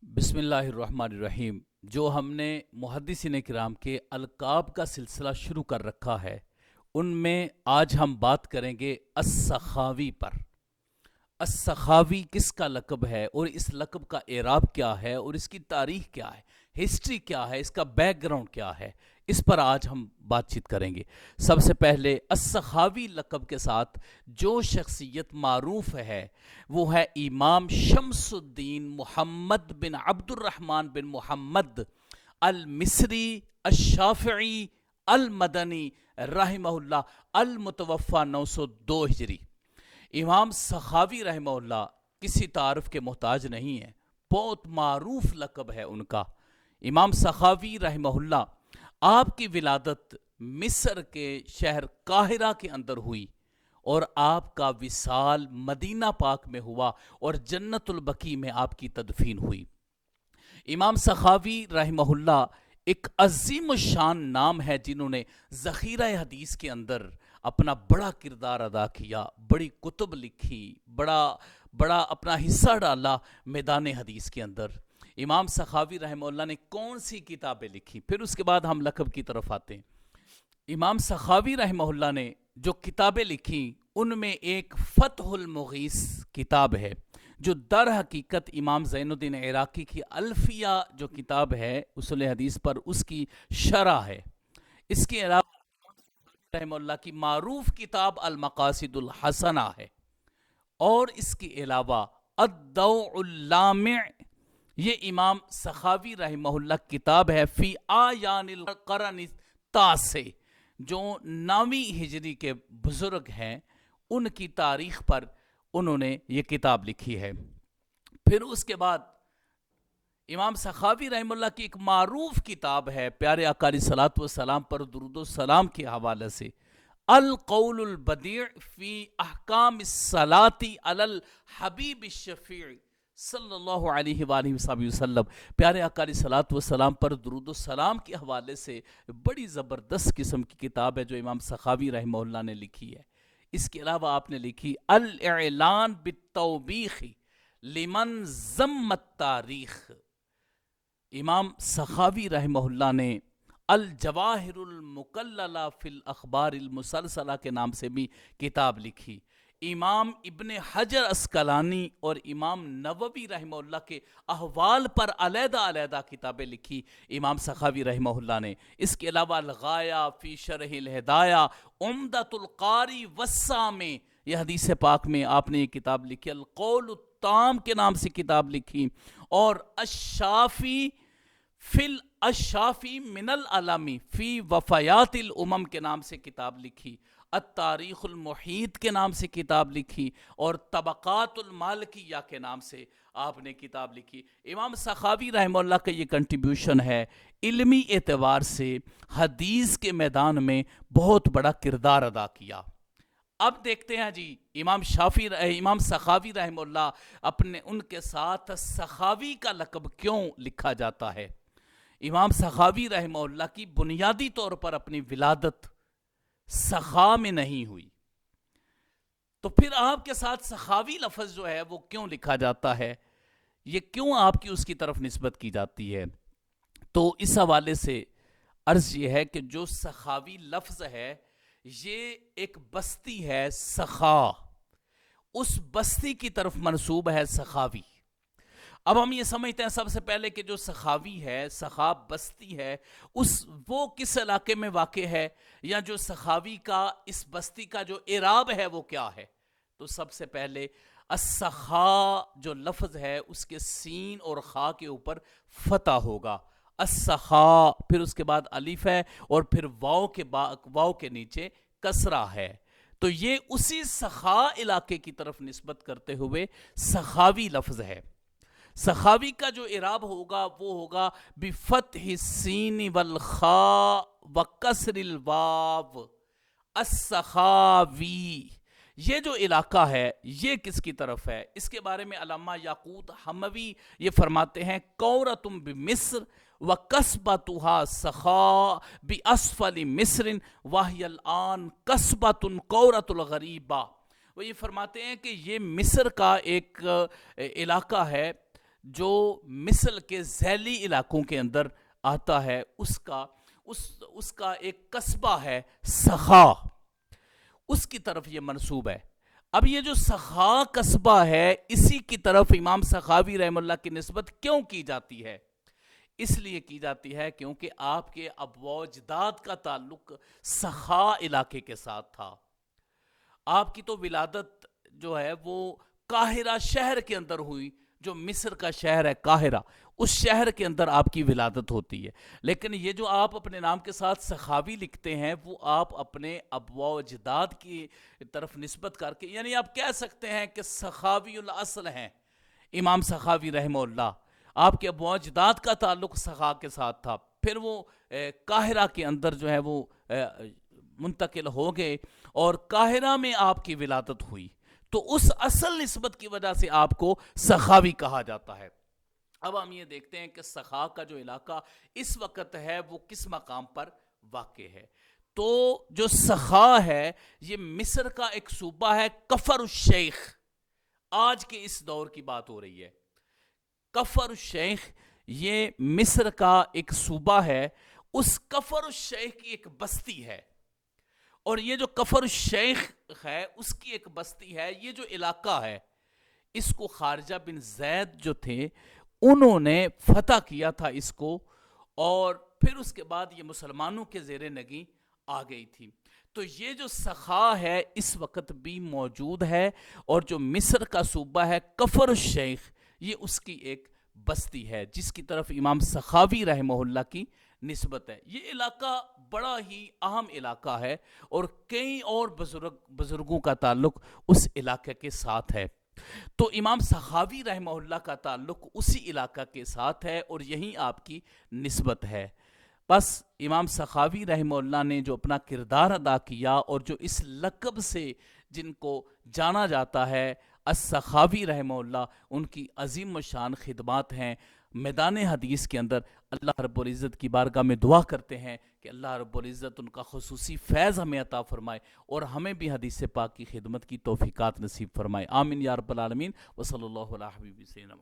بسم اللہ الرحمن الرحیم۔ جو ہم نے محدثین کرام کے القاب کا سلسلہ شروع کر رکھا ہے، ان میں آج ہم بات کریں گے السخاوی پر۔ السخاوی کس کا لقب ہے اور اس لقب کا اعراب کیا ہے اور اس کی تاریخ کیا ہے، ہسٹری کیا ہے، اس کا بیک گراؤنڈ کیا ہے، اس پر آج ہم بات چیت کریں گے۔ سب سے پہلے السخاوی لقب کے ساتھ جو شخصیت معروف ہے وہ ہے امام شمس الدین محمد بن عبد الرحمن بن محمد المصری الشافعی المدنی رحمہ اللہ، المتوفى 902 ہجری۔ امام سخاوی رحمہ اللہ کسی تعارف کے محتاج نہیں ہے، بہت معروف لقب ہے ان کا۔ امام سخاوی رحمہ اللہ، آپ کی ولادت مصر کے شہر قاہرہ کے اندر ہوئی اور آپ کا وصال مدینہ پاک میں ہوا اور جنت البقیع میں آپ کی تدفین ہوئی۔ امام سخاوی رحمہ اللہ ایک عظیم الشان نام ہے جنہوں نے ذخیرہ حدیث کے اندر اپنا بڑا کردار ادا کیا، بڑی کتب لکھی، بڑا اپنا حصہ ڈالا میدان حدیث کے اندر۔ امام سخاوی رحمہ اللہ نے کون سی کتابیں لکھی، پھر اس کے بعد ہم لقب کی طرف آتے ہیں۔ امام سخاوی رحمہ اللہ نے جو کتابیں لکھی ان میں ایک فتح المغیث کتاب ہے جو در حقیقت امام زین الدین عراقی کی الفیہ جو کتاب ہے اصول حدیث پر، اس کی شرح ہے۔ اس کے علاوہ رحمہ اللہ کی معروف کتاب المقاصد الحسنہ ہے، اور اس کے علاوہ الضوء اللامع، یہ امام سخاوی رحمہ اللہ کتاب ہے فی آیان القرن التاسع، جو 9ویں ہجری کے بزرگ ہیں ان کی تاریخ پر انہوں نے یہ کتاب لکھی ہے۔ پھر اس کے بعد امام سخاوی رحمہ اللہ کی ایک معروف کتاب ہے پیارے آقا علیہ الصلوۃ والسلام پر درود و سلام کے حوالے سے، القول البدیع فی احکام الصلاۃ علی الحبیب الشفیع صلی اللہ علیہ وآلہ وسلم۔ پیارے آقا علیہ الصلوۃ والسلام پر درود و سلام کے حوالے سے بڑی زبردست قسم کی کتاب ہے جو امام سخاوی رحمہ اللہ نے لکھی ہے۔ اس کے علاوہ آپ نے لکھی الاعلان بالتوبیخ لمن ذم التاریخ۔ امام سخاوی رحمہ اللہ نے الجواہر المکللہ فی الاخبار المسلسلہ کے نام سے بھی کتاب لکھی۔ امام ابن حجر اسقلانی اور امام نووی رحمہ اللہ کے احوال پر علیحدہ علیحدہ کتابیں لکھی امام سخاوی رحمہ اللہ نے۔ اس کے علاوہ الغایہ فی شرح الہدایہ، عمدۃ القاری والسامع، یہ حدیث پاک میں آپ نے یہ کتاب لکھی۔ القول التام کے نام سے کتاب لکھی، اور الشافی الشافی من العلمی فی وفیات الامم کے نام سے کتاب لکھی۔ التاریخ المحیط کے نام سے کتاب لکھی، اور طبقات المالکیہ کے نام سے آپ نے کتاب لکھی۔ امام سخاوی رحمہ اللہ کا یہ کنٹریبیوشن ہے، علمی اعتبار سے حدیث کے میدان میں بہت بڑا کردار ادا کیا۔ اب دیکھتے ہیں جی امام سخاوی رحمہ اللہ ان کے ساتھ سخاوی کا لقب کیوں لکھا جاتا ہے۔ امام سخاوی رحمہ اللہ کی بنیادی طور پر اپنی ولادت سخا میں نہیں ہوئی، تو پھر آپ کے ساتھ سخاوی لفظ جو ہے وہ کیوں لکھا جاتا ہے، یہ کیوں آپ کی اس کی طرف نسبت کی جاتی ہے؟ تو اس حوالے سے عرض یہ ہے کہ جو سخاوی لفظ ہے یہ ایک بستی ہے سخا، اس بستی کی طرف منسوب ہے سخاوی۔ اب ہم یہ سمجھتے ہیں سب سے پہلے کہ جو سخاوی ہے، سخا بستی ہے، وہ کس علاقے میں واقع ہے، یا جو سخاوی کا اس بستی کا جو اعراب ہے وہ کیا ہے؟ تو سب سے پہلے السخا جو لفظ ہے اس کے سین اور خا کے اوپر فتح ہوگا، السخا، پھر اس کے بعد الف ہے، اور پھر واو کے نیچے کسرہ ہے، تو یہ اسی سخا علاقے کی طرف نسبت کرتے ہوئے سخاوی لفظ ہے۔ سخاوی کا جو اعراب ہوگا وہ ہوگا بفتح السین والخاء وکسر الواو، السخاوی۔ یہ جو علاقہ ہے یہ کس کی طرف ہے؟ اس کے بارے میں علامہ یاقوت حموی یہ فرماتے ہیں، قورۃ بمصر وقصبتها سخاء باسفل مصر وهي الان قصبۃ قورۃ الغریبہ۔ وہ یہ فرماتے ہیں کہ یہ مصر کا ایک علاقہ ہے جو مصر کے ذیلی علاقوں کے اندر آتا ہے، اس کا ایک قصبہ ہے سخا، اس کی طرف یہ منسوب ہے۔ اب یہ جو سخا قصبہ ہے، اسی کی طرف امام سخاوی رحمہ اللہ کی نسبت کیوں کی جاتی ہے؟ اس لیے کی جاتی ہے کیونکہ آپ کے ابا و اجداد کا تعلق سخا علاقے کے ساتھ تھا۔ آپ کی تو ولادت جو ہے وہ قاہرہ شہر کے اندر ہوئی، جو مصر کا شہر ہے قاہرہ، اس شہر کے اندر آپ کی ولادت ہوتی ہے۔ لیکن یہ جو آپ اپنے نام کے ساتھ سخاوی لکھتے ہیں، وہ آپ اپنے ابا و اجداد کی طرف نسبت کر کے، یعنی آپ کہہ سکتے ہیں کہ سخاوی الاصل ہیں امام سخاوی رحمہ اللہ، آپ کے ابا و اجداد کا تعلق سخا کے ساتھ تھا، پھر وہ قاہرہ کے اندر جو ہے وہ منتقل ہو گئے اور قاہرہ میں آپ کی ولادت ہوئی، تو اس اصل نسبت کی وجہ سے آپ کو سخاوی کہا جاتا ہے۔ اب ہم یہ دیکھتے ہیں کہ سخا کا جو علاقہ اس وقت ہے وہ کس مقام پر واقع ہے۔ تو جو سخا ہے یہ مصر کا ایک صوبہ ہے، کفر الشیخ، آج کے اس دور کی بات ہو رہی ہے۔ کفر الشیخ یہ مصر کا ایک صوبہ ہے، اس کفر الشیخ کی ایک بستی ہے، اور یہ جو کفر الشیخ ہے اس کی ایک بستی ہے، یہ جو علاقہ ہے اس کو خارجہ بن زید جو تھے انہوں نے فتح کیا تھا اس کو، اور پھر اس کے بعد یہ مسلمانوں کے زیر نگیں آ گئی تھی۔ تو یہ جو سخا ہے اس وقت بھی موجود ہے، اور جو مصر کا صوبہ ہے کفر الشیخ یہ اس کی ایک بستی ہے جس کی طرف امام سخاوی رحمہ اللہ کی نسبت ہے۔ یہ علاقہ بڑا ہی اہم علاقہ ہے اور کئی اور بزرگوں کا تعلق اس علاقے کے ساتھ ہے۔ تو امام سخاوی رحمہ اللہ کا تعلق اسی علاقہ کے ساتھ ہے اور یہی آپ کی نسبت ہے۔ بس امام سخاوی رحمہ اللہ نے جو اپنا کردار ادا کیا اور جو اس لقب سے جن کو جانا جاتا ہے السخاوی رحمہ اللہ، ان کی عظیم الشان خدمات ہیں میدان حدیث کے اندر۔ اللہ رب العزت کی بارگاہ میں دعا کرتے ہیں کہ اللہ رب العزت ان کا خصوصی فیض ہمیں عطا فرمائے اور ہمیں بھی حدیث پاک کی خدمت کی توفیقات نصیب فرمائے، آمین یا رب العالمین۔ وصلی اللہ علیہ وسلم۔